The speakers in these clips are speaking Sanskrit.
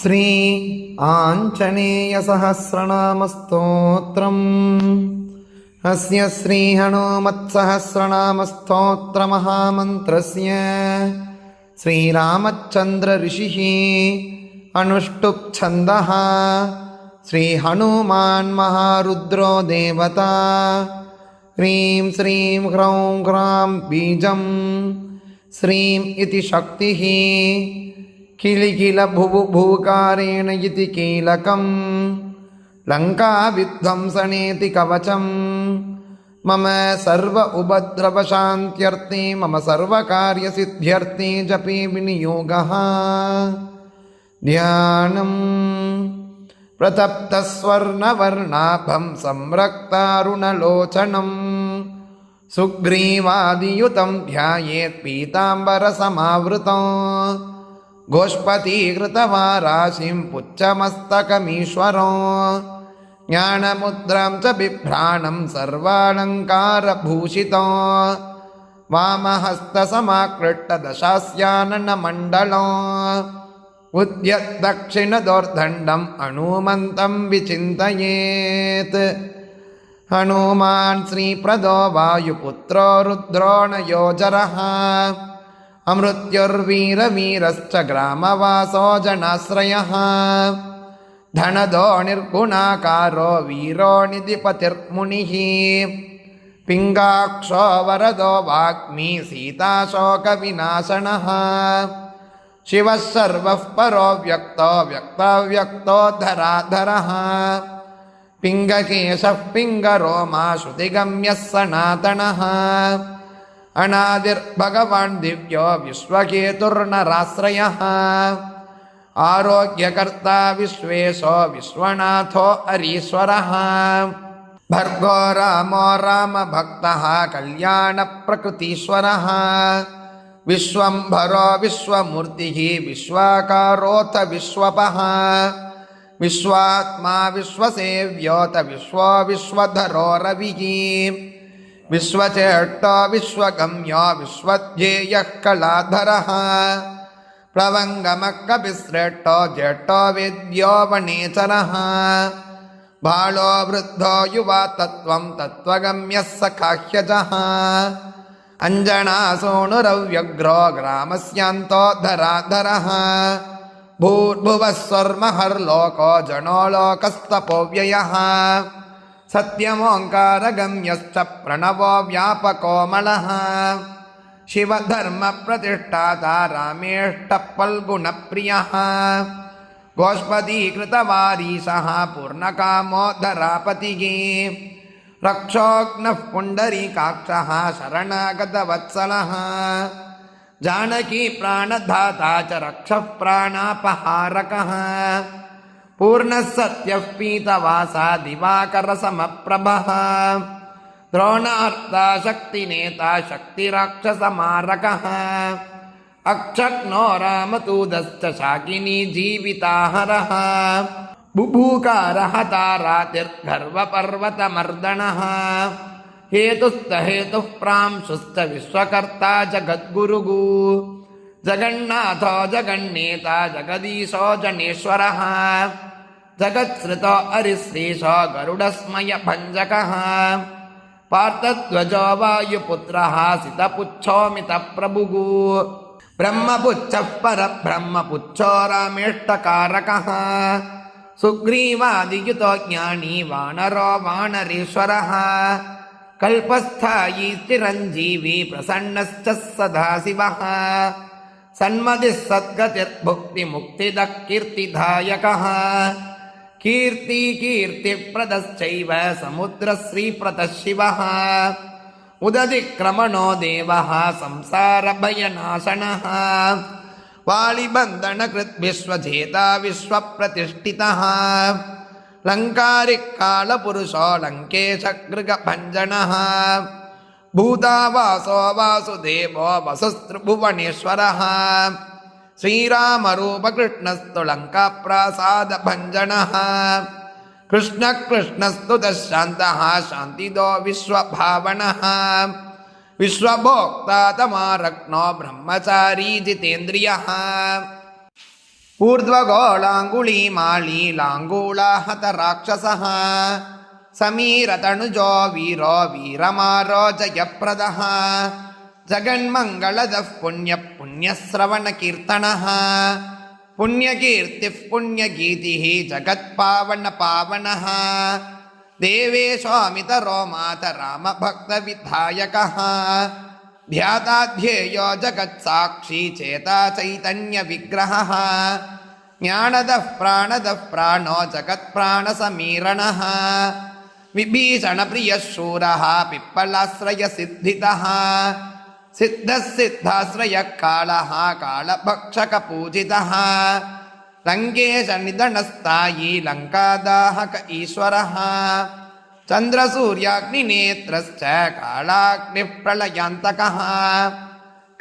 श्री आञ्जनेयसहस्रनामस्तोत्रम् अस्य श्रीहनुमत्सहस्रनामस्तोत्रमहामन्त्रस्य श्रीरामचन्द्रऋषिः अनुष्टुप्छन्दः श्रीहनुमान् महारुद्रो देवता ह्रीं श्रीं ह्रौं ह्रां बीजं श्रीं इति शक्तिः किलिकिल भुवुभूकारेण इति कीलकं लङ्काविध्वंसनेति कवचं मम सर्व उपद्रवशान्त्यर्थे मम सर्वकार्यसिद्ध्यर्थे जपे विनियोगः ध्यानम् प्रतप्तस्वर्णवर्णाभं संरक्तारुणलोचनं सुग्रीवादियुतं ध्यायेत् पीताम्बरसमावृतं गोष्पतीकृतवाराशिं पुच्छमस्तकमीश्वरो ज्ञानमुद्रां च बिभ्राणं सर्वालङ्कारभूषितो वामहस्तसमाकृष्टदशास्याननमण्डलो उद्यद्दक्षिणदोर्दण्डम् हनूमन्तं विचिन्तयेत् हनुमान् श्रीप्रदो वायुपुत्रो रुद्रोणयोजरः अमृत्युर्वीरवीरश्च ग्रामवासो जनाश्रयः धनदो निर्गुणाकारो वीरो निधिपतिर्मुनिः पिङ्गाक्षो वरदो वाग्मी सीताशोकविनाशनः शिवः सर्वः परो व्यक्तो व्यक्ताव्यक्तो धराधरः पिङ्गकेशः पिङ्गरोमा श्रुतिगम्यः सनातनः अनादिर्भगवान् दिव्यो विश्वकेतुर्नराश्रयः आरोग्यकर्ता विश्वेशो विश्वनाथो हरीश्वरः भर्गो रामो रामभक्तः कल्याणप्रकृतीश्वरः विश्वम्भरो विश्वमूर्तिः विश्वाकारोऽथ विश्वपः विश्वात्मा विश्वसेव्योऽथ विश्वो विश्वधरो रविः विश्वचेष्टो विश्वगम्यो विश्वध्येयः कलाधरः प्लवङ्गमः कपिश्रेष्ठो ज्येष्ठो वेद्यो वनेचरः बालो वृद्धो युवा तत्त्वं तत्त्वगम्यः सखाह्यजः अञ्जनासूनुरव्यग्रो ग्रामस्यान्तो धराधरः भूर्भुवः स्वर्महर्लोको जनो लोकस्तपोव्ययः सत्यमोङ्कारगम्यश्च प्रणवो व्यापकोमलः शिवधर्मप्रतिष्ठाता रामेष्टः फल्गुणप्रियः गोष्पदीकृतवारीशः पूर्णकामो धरापतिः रक्षोघ्नः पुण्डरीकाक्षः शरणागतवत्सलः जानकी प्राणधाता च रक्षः प्राणापहारकः पूर्णः सत्यः पीतवासा दिवाकरसमप्रभः द्रोणार्ता शक्तिनेता शक्तिराक्षसमारकः अक्षक्नो रामतूदश्च शाकिनी जीविताहरः बुभूकारः तारातिर्गर्वपर्वतमर्दनः हेतुश्च हेतुः प्रांशुश्च विश्वकर्ता जगद्गुरुः जगन्नाथो जगन्नेता जगदीशो जनेश्वरः जगत्सृतो हरिश्रीशो गरुडस्मयभञ्जकः पार्थध्वजो वायुपुत्रः सितपुच्छोमितप्रभुः ब्रह्मपुच्छः परब्रह्मपुच्छो रामेष्टकारकः सुग्रीवादियुतो ज्ञानी वानरो वानरेश्वरः कल्पस्थायी चिरञ्जीवी प्रसन्नश्च सदाशिवः सन्मतिः सद्गतिर्भुक्तिमुक्तिदः कीर्तिदायकः कीर्तिप्रदश्चैव समुद्रश्रीप्रतः शिवः उदधिक्रमणो देवः संसारभयनाशनः वालिबन्धनकृत् विश्वजेता विश्वप्रतिष्ठितः लङ्कारिः कालपुरुषो लङ्केशगृगभञ्जनः भूतावासो वासुदेवो वसुस्त्रिभुवनेश्वरः श्रीरामरूपकृष्णस्तु लङ्काप्रासादभञ्जनः कृष्णस्तु दशान्तः शान्तिदो विश्वभावनः विश्वभोक्ता तमारत्नो ब्रह्मचारी जितेन्द्रियः ऊर्ध्वगोलाङ्गुलीमाली लाङ्गूलाहत राक्षसः समीरतनुजो वीरो वीरमारो जयप्रदः जगन्मङ्गलदः पुण्यश्रवणकीर्तनः पुण्यकीर्तिः पुण्यगीतिः जगत्पावनपावनः देवेशोऽमितरो मातरामभक्तविधायकः ध्याताध्येयो जगत्साक्षी चेता चैतन्यविग्रहः ज्ञानदः प्राणो जगत्प्राणसमीरणः विभीषणप्रियः शूरः पिप्पलाश्रयसिद्धितः सिद्धः सिद्धाश्रयः कालः कालभक्षकपूजितः लङ्केशनिधनस्थायी लङ्कादाहक ईश्वरः चन्द्रसूर्याग्निनेत्रश्च कालाग्निप्रलयान्तकः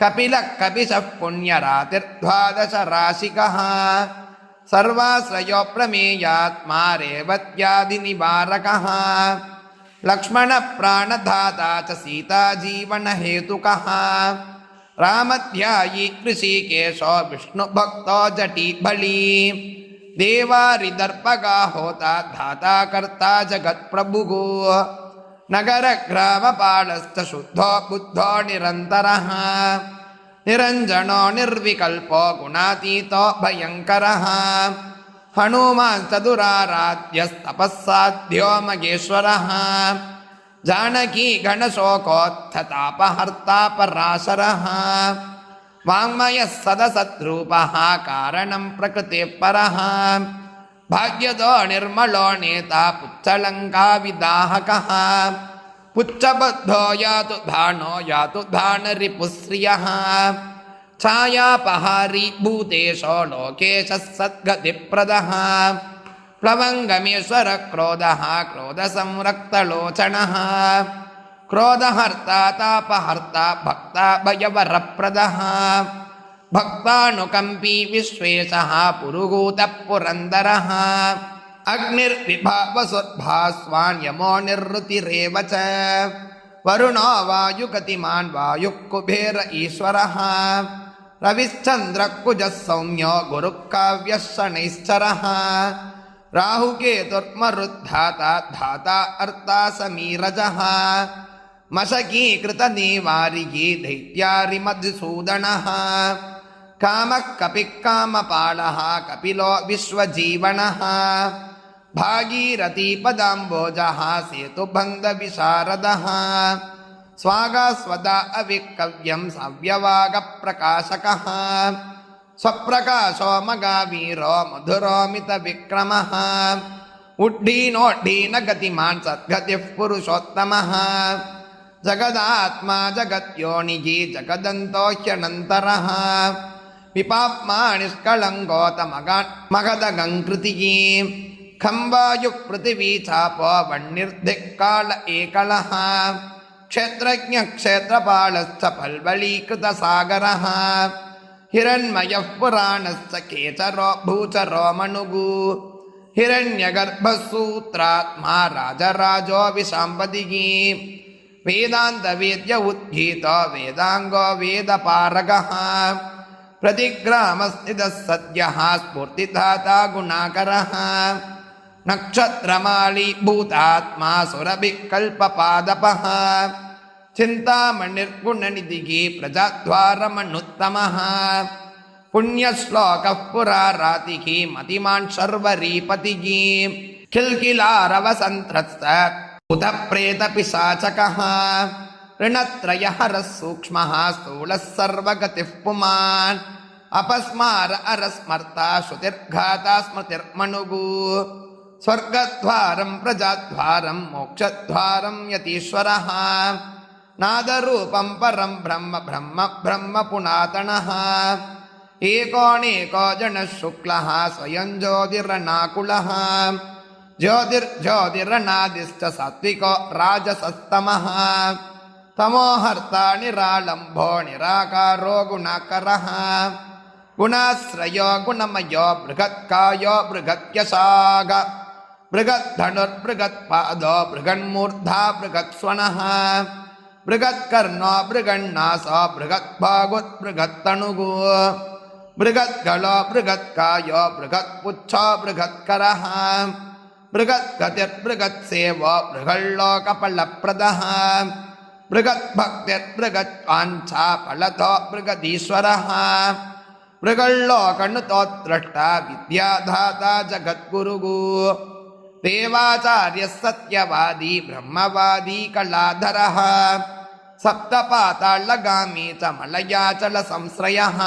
कपिलः कपिशः पुण्यरातिर्द्वादशराशिकः सर्वाश्रयो प्रमेयात्मा रेवत्यादिनिवारकः लक्ष्मणप्राणधाता च सीताजीवनहेतुकः रामध्यायी ऋषिकेशो विष्णुभक्तो जटिबली देवारिदर्पगा होता धाता कर्ता जगत्प्रभुः नगरग्रामपालश्च शुद्धो बुद्धो निरन्तरः निरञ्जनो निर्विकल्पो गुणातीतो भयङ्करः हनुमान्चतुराराध्यस्तपःसाध्यो मगेश्वरः जानकी गणशोकोत्थतापहर्ता पराशरः वाङ्मयः सदसद्रूपः कारणं प्रकृतेः परः भाग्यदो निर्मलो नेता पुच्छलङ्काविदाहकः पुच्छबद्धो यातु धानरिपुश्रियः छायापहारी भूतेशो लोकेशः सद्गतिप्रदः प्लवङ्गमेश्वर क्रोधः क्रोधसंरक्तलोचनः क्रोधहर्ता तापहर्ता भक्ता भयवरप्रदः भक्तानुकम्पी विश्वेशः पुरुहूतः पुरन्दरः अग्निर्विभावसुर्भास्वान् यमो निर्वृतिरेव च वरुणो वायुगतिमान् वायुः कुबेर ईश्वरः रविश्चन्द्रः कुजः सौम्यो गुरुः काव्यः शनैश्चरः राहुकेतुर्मरुद्धाता धाता अर्ता समीरजः मशकीकृतनिवारिगी दैत्यारिमधुसूदनः कामः कपिः कामपालः कपिलो विश्वजीवनः भागीरथीपदाम्बोजः सेतुबन्धविशारदः स्वागास्वदा अविकव्यं सव्यवागप्रकाशकः स्वप्रकाशो मगावीरो मधुरोमितविक्रमः उड्डीनोड्डीनगतिमान् सद्गतिः पुरुषोत्तमः जगदात्मा जगत्योनिजी जगदन्तो ह्यनन्तरः विपाप्मा निष्कलङ्कोतमगान् मगधगङ्कृतिः खम्बायुः पृथिवी चापो वह्निर्दिक्काल एकलः क्षेत्रज्ञः क्षेत्रपालश्च पल्वलीकृतसागरः हिरण्मयः पुराणश्च केचरो भूचरो मनुः हिरण्यगर्भः सूत्रात्मा राजराजो विशाम्पतिः वेदान्तवेद्य उद्गीतो वेदाङ्गो वेदपारगः प्रतिग्रामस्थितः सद्यः स्फूर्तिदाता गुणाकरः नक्षत्रमाली भूतात्मा सुरभिकल्पपादपः चिन्तामणिर्गुणनिधिः प्रजाद्वारमनुत्तमः पुण्यश्लोकः पुरारातिः मतिमान् शर्वरीपतिः किल्किलारवसन्त्रस्त भूतप्रेतपिशाचकः ऋणत्रयहरः सूक्ष्मः स्थूलः सर्वगतिः पुमान् अपस्मार अरस्मर्ता श्रुतिर्घाता स्मृतिर्मनुः स्वर्गद्वारं प्रजाद्वारं मोक्षद्वारं यतीश्वरः नादरूपं परं ब्रह्म ब्रह्म ब्रह्म पुनातनः एकोनेको जनः शुक्लः स्वयं ज्योतिरनाकुलः ज्योतिर्ज्योतिरनादिश्च सात्विको राजसस्तमः तमोहर्ता निरालम्भो निराकारो गुणाकरः गुणाश्रयो गुणमयो बृहत्कायो बृहत्यशाग बृहद्धनुर्बृहत्पादो बृहन्मूर्धा बृहत्स्वनः बृहत्कर्णो बृहन्नासो बृहत्भागुर्बृहत्तनुः बृहद्गलो बृहत्कायो बृहत्पुच्छो बृहत्करः बृहद्गतिर्बृहत्सेवो बृहल्लोकफलप्रदः बृहद्भक्तिर्बृहत्वाञ्छा फलतो बृहदीश्वरः बृहल्लोकनुतोद्रष्टा विद्याधाता जगद्गुरुः देवाचार्यः सत्यवादी ब्रह्मवादी कलाधरः सप्तपाताळगामी च मलयाचलसंश्रयः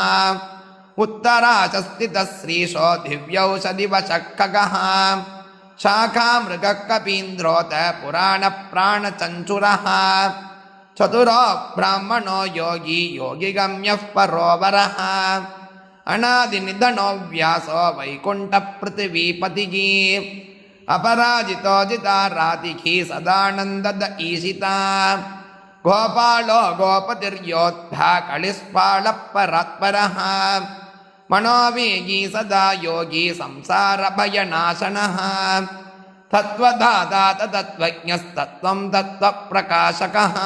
उत्तराचस्थितः श्रीशो दिव्यौषधिवशः खगः शाखामृगः कपीन्द्रोत पुराणप्राणचञ्चुरः चतुरो ब्राह्मणो योगी योगिगम्यः परोवरः अनादिनिधनो व्यासो वैकुण्ठपृथिवीपतिः अपराजितो जितारातिः सदानन्दद ईशिता गोपालो गोपतिर्योद्धा कलिस्पालः परात्परः मनोवेगी सदा योगी संसारभयनाशनः तत्त्वदाता तत्त्वज्ञस्तत्त्वं तत्त्वप्रकाशकः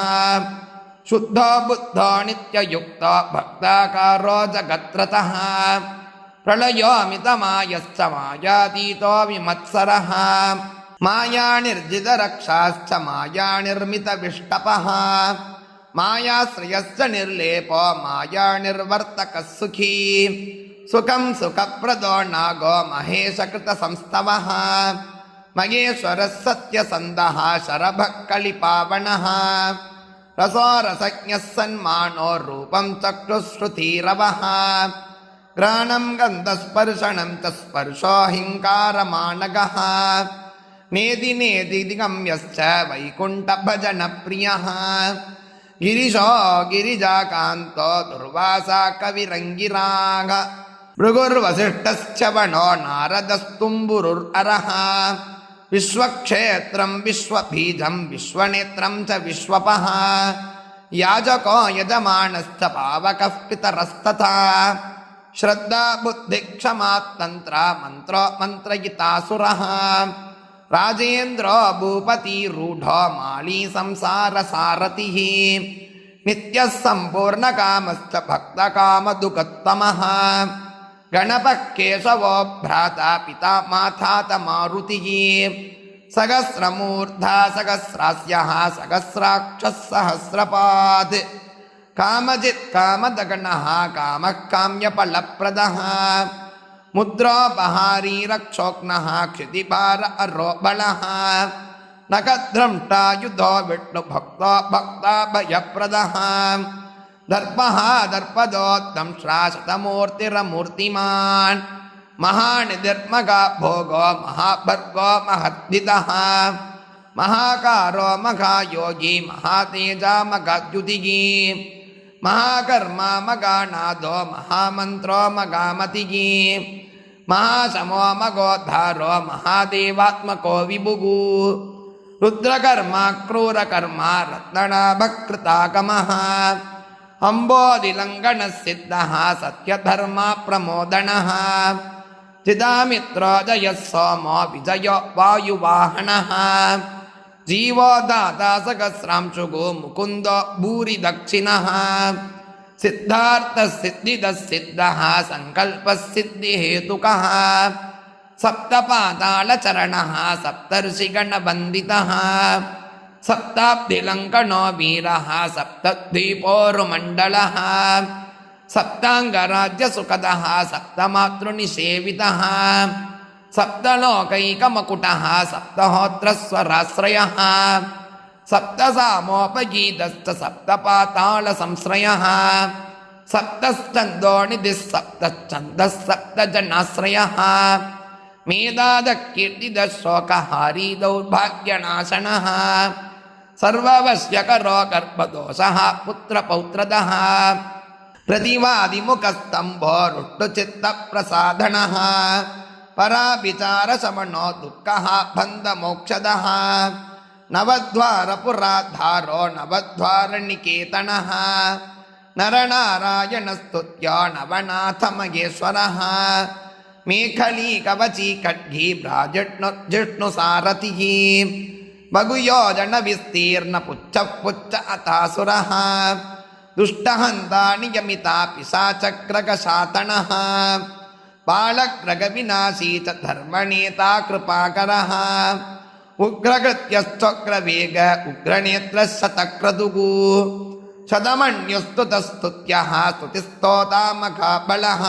शुद्धो बुद्धो नित्ययुक्तो भक्ताकारो जगत्रतः प्रलयोऽमितमायश्च मायातीतो विमत्सरः मायानिर्जितरक्षाश्च मायानिर्मितविष्टपः मायाश्रयश्च निर्लेपो मायानिर्वर्तकः सुखी सुखं सुखप्रदो नागो महेशकृतसंस्तवः महेश्वरः सत्यसन्धः शरभः कलिपावनः रसो रसज्ञः सन्मानो रूपं चक्षुश्रुतिरवः घ्राणं गन्धस्पर्शनं च स्पर्शो हिङ्कारमानगः नेदि नेदि दिगम्यश्च वैकुण्ठभजनप्रियः गिरिशो गिरिजाकान्तो दुर्वासा कविरङ्गिराग भृगुर्वसिष्ठश्च वनो नारदस्तुम्बुरुरः विश्वक्षेत्रं विश्वबीजं विश्वनेत्रं च विश्वपः याजको यजमानश्च पावकः पितरस्तथा श्रद्धा बुद्धिक्षमात्तन्त्र मन्त्रो मन्त्रयितासुरः राजेन्द्रो भूपतिरूढो माली संसारसारथिः नित्यः सम्पूर्णकामश्च भक्तकामदुःखोत्तमः गणपः केशवो भ्राता पिता माता मारुतिः सहस्रमूर्धा सहस्रास्यः सहस्राक्षः सहस्रपात् कामजित् कामदगणः कामः काम्यफलप्रदः मुद्रोपहारी रक्षोघ्नः क्षितिभार अरोबलः नखद्रष्टायुधो विष्णुभक्तो भक्ताभयप्रदः दर्पः दर्पदोद्दंष्ट्रा शतमूर्तिरमूर्तिमान् महानिधिर्मगा भोगो महाभर्गो महद्दितः महाकारो मघायोगी महातेजा मघाद्युतिः महाकर्मा मगानादो महामन्त्रो मगामतिः महाशमो मगोद्धारो महादेवात्मको विभुः रुद्रकर्मा क्रूरकर्मा रत्ननाभकृतागमः अम्बोधिलङ्घनः सिद्धः सत्यधर्मा प्रमोदनः चिदामित्रो जयः सोमो विजयो वायुवाहनः जीवो दाता सहस्रांशुगो मुकुन्दो भूरिदक्षिणः सिद्धार्थः सिद्धिदः सिद्धः सङ्कल्पः सिद्धिहेतुकः सप्तपातालचरणः सप्तर्षिगणवन्दितः सप्ताब्धिलङ्कनो वीरः सप्तद्वीपोरुमण्डलः सप्ताङ्गराज्यसुखदः सप्तमातृनिसेवितः सप्तलोकैकमकुटः सप्तहोत्रस्वराश्रयः सप्तसामोपगीतश्च सप्तपातालसंश्रयः सप्तश्चन्दोनिधिः सप्तश्चन्दः सप्तजनाश्रयः मेधादः कीर्तिदः शोकहारी दौर्भाग्यनाशनः सर्ववश्यकरो गर्भदोषः पुत्रपौत्रदः प्रतिवादिमुखस्तम्भो रुष्टुचित्तप्रसाधनः पराभिचारशमनो दुःखः बन्धमोक्षदः नवद्वारपुराधारो नवद्वारनिकेतनः नरनारायणस्तुत्यो नवनाथमहेश्वरः मेखलीकवची खड्गी भ्राजिष्णुसारथिः बहुयोजनविस्तीर्णपुच्छः पुच्छ अतासुरः ದುಷ್ಟಹಂತ ನಿಯಮಿತ ಪಿಶಾಚಕ್ರಗಶಾತನಃ ಬಾಲಗ್ರಗವಿನಾಶೀ ಚ ಧರ್ಮನೇತಾ ಕೃಪಾಕರಃ ಉಗ್ರಕೃತ್ಯಶ್ಚಕ್ರವೇಗ ಉಗ್ರನೇತ್ರ ಶತಕ್ರದುಃ ಶತಮನ್ಯುಸ್ತುತಸ್ತುತ್ಯಃ ಸ್ತುತಿಸ್ತೋತಾಮಖಬಲಃ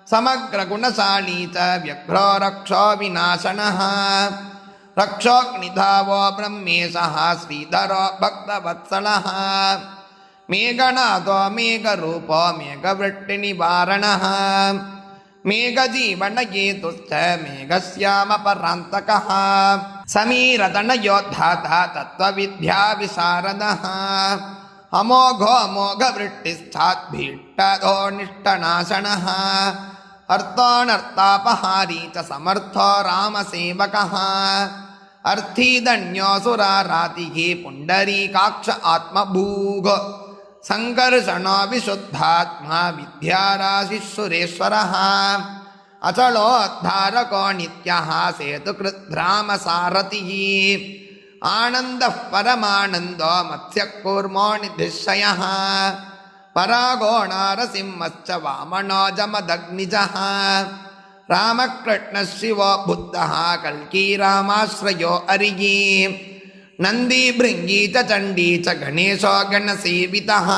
ಸಮಗ್ರಗುಣಶಾಲೀ ಚ ವ್ಯಘ್ರೋ ರಕ್ಷೋ ವಿನಾಶನಃ ರಕ್ಷೋಗ್ನಿಧಾವೋ ಬ್ರಹ್ಮೇಶಃ ಶ್ರೀಧರೋ ಭಕ್ತವತ್ಸಲಃ ಮೇಘನಾಥೋ ಮೇಘರೂಪೋ ಮೇಘವೃಷ್ಟಿನಿವಾರಣಃ ಮೇಘಜೀವನಗೇತುಶ್ಚ ಮೇಘಶ್ಯಾಮಪರಾन्तಕಃ ಸಮೀರತನಯೋದ್ಧಾತ ತತ್ವವಿದ್ಯಾವಿಶಾರದಃ ಅಮೋಘೋ ಅಮೋಘವೃಷ್ಟಿಶ್ಚಾದ್ಭೀಷ್ಟದೋ ನಿಷ್ಟನಾಶನಃ ಅರ್ಥೋನರ್ಥಾಪಹಾರೀ ಚ ಸಮರ್ಥೋ ರಾಮಸೇವಕಃ ಅರ್ಥೀದನ್ಯೋಸುರಾರಾತಿಃ ಪುಂಡರೀಕಾಕ್ಷ ಆತ್ಮಭೂಗ ಸಂಕರ್ಷಣೋ ವಿಶುದ್ಧಾತ್ಮ ವಿದ್ಯಾರಾಶಿಸುರೇಶ್ವರಃ ಅಚಳೋದ್ಧಾರಕೋ ನಿತ್ಯಃ ಸೇತುಕೃದ್ರಾಮಸಾರಥಿಃ ಆನಂದಃ ಪರಮಾನಂದೋ ಮತ್ಸ್ಯಕೂರ್ಮೋ ನಿಧಿಶಯಃ ಪರಾಗೋ ನಾರಸಿಂಹಶ್ಚ ವಾಮನೋ ಜಮದಗ್ನಿಜಃ ರಾಮಕೃಷ್ಣ ಶಿವೋ ಬುದ್ಧಃ ಕಲ್ಕಿ ರಾಮಾಶ್ರಯೋ ಅರಿಗಿ ನಂದಿ ಭೃಂಗಿ ಚ ಚಂಡೀ ಚ ಗಣೇಶೋ ಗಣಸೇವಿತಃ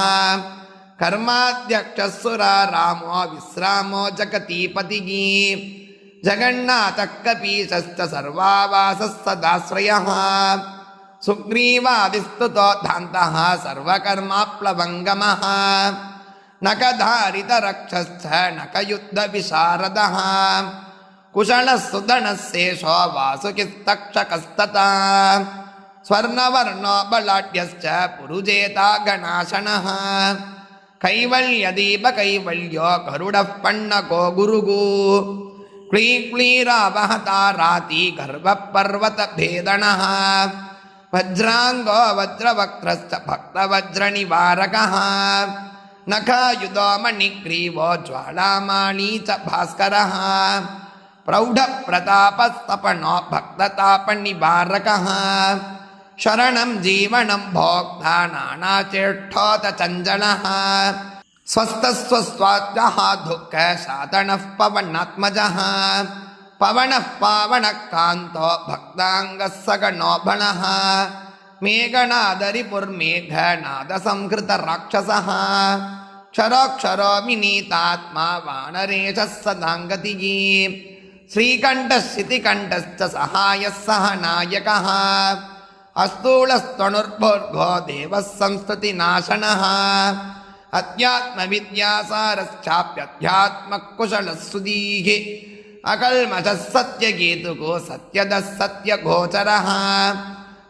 ಕರ್ಮಾಧ್ಯಕ್ಷ ಸುರಾರಾಮೋ ವಿಶ್ರಾಮೋ ಜಗತೀಪತಿಃ ಜಗನ್ನಾಥಃ ಕಪೀಶಶ್ಚ ಸರ್ವಾವಾಸಃ ಸದಾಶ್ರಯಃ ಸುಗ್ರೀವಾದಿಸ್ತುತೋ ಧಾಂತಃ ಸರ್ವಕರ್ಮಾಪ್ಲವಂಗಮಃ ನಖಧಾರಿತರಕ್ಷಶ್ಚ ನಖಯುದ್ಧವಿಶಾರದಃ ಕುಶಲಸುಧನಶೇಷೋ ವಾಸುಕಿಸ್ತಕ್ಷಕಸ್ತತಾ ಸ್ವರ್ಣವರ್ಣೋ ಬಲಾಢ್ಯಶ್ಚ ಪುರುಜೇತಾ ಗಣಾಶನಃ ಕೈವಲ್ಯದೀಪಕೈವಲ್ಯೋ ಗರುಡಃ ಪಣ್ಣಕೋ ಗುರುಗು ಕ್ಲೀಕ್ಲೀರಾವಹತಾರಾತಿ ಗರ್ಭಪರ್ವತಭೇದನಃ ವಜ್ರಾಂಗೋ ವಜ್ರವಕ್ತ್ರಶ್ಚ ಭಕ್ತವಜ್ರನಿವಾರಕಃ ನಖಾಯುಧೋ ಮಣಿಗ್ರೀವೋ ಜ್ವಾಲಾಮಾಣೀ ಚ ಭಾಸ್ಕರಃ ಪ್ರೌಢಪ್ರತಾಪಸ್ತಪನೋ ಭಕ್ತತಾಪನಿವಾರಕಃ ಶರಣಂ ಜೀವನಂ ಭೋಕ್ತಾ ನಾನಾಚೇಷ್ಟೋತ ಚಂಚಲಃ ಸ್ವಸ್ಥಸ್ವಸ್ವಾದ್ಯಃ ದುಃಖ ಸಾಧನಃ ಪವನಾತ್ಮಜಃ ಪವನಃ ಪಾವನಃ ಕಾಂತೋ ಭಕ್ತಾಂಗಃ ಸಗಣೋ ಬಣಃ ಮೇಘನಾದರಿಪುರ್ಮೇಘನಾದ ಸಂಹೃತ ರಾಕ್ಷಸಃ ಕ್ಷರೋಕ್ಷರೋ ವಿನೀತಾತ್ಮ ವಾನರೇಶಃ ಸದಾಂಗತಿಃ ಶ್ರೀಕಂಠಸ್ಥಿತಿಕಂಠಶ್ಚ ಸಹಾಯಃ ಸಹ ನಾಯಕಃ ಅಸ್ತೂಳಸ್ತನುರ್ಭೋರ್ಗೋ ದೇವಃ ಸಂಸ್ತುತಿನಾಶನಃ ಅಧ್ಯಾತ್ಮವಿದ್ಯಾಸಾರಶ್ಚಾಪ್ಯಧ್ಯಾತ್ಮಕುಶಲಃ ಸುಧೀಃ ಅಕಲ್ಮಷಃ ಸತ್ಯಗೇತುಕೋ ಸತ್ಯದಃ ಸತ್ಯಗೋಚರಃ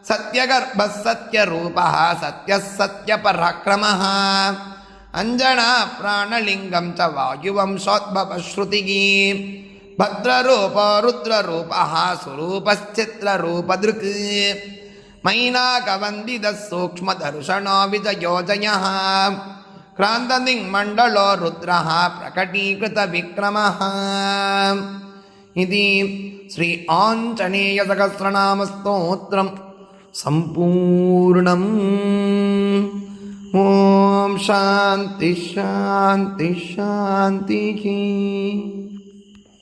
ಸತ್ಯಗರ್ಭಃ ಸತ್ಯರೂಪಃ ಸತ್ಯಃ ಸತ್ಯಪರಾಕ್ರಮಃ ಅಂಜನಾ ಪ್ರಾಣಲಿಂಗಂ ಚ ವಾಯುವಂಶೋದ್ಭವಶ್ರುತಿಃ ಭದ್ರರೂಪೋ ರುದ್ರರೂಪಃ ಸ್ವರೂಪಶ್ಚಿತ್ರರೂಪದೃಕ್ ಮೈನಾಕವಂದಿತಃ ಸೂಕ್ಷ್ಮದರ್ಶನೋ ವಿಜಯೋಜಯಃ ಕ್ರಾಂತದಿಗ್ಮಂಡಲೋ ರುದ್ರಃ ಪ್ರಕಟೀಕೃತವಿಕ್ರಮಃ इति श्री आञ्जनेय सहस्रनामस्तोत्रं सम्पूर्णम्। ॐ शान्ति शान्ति शान्तिः।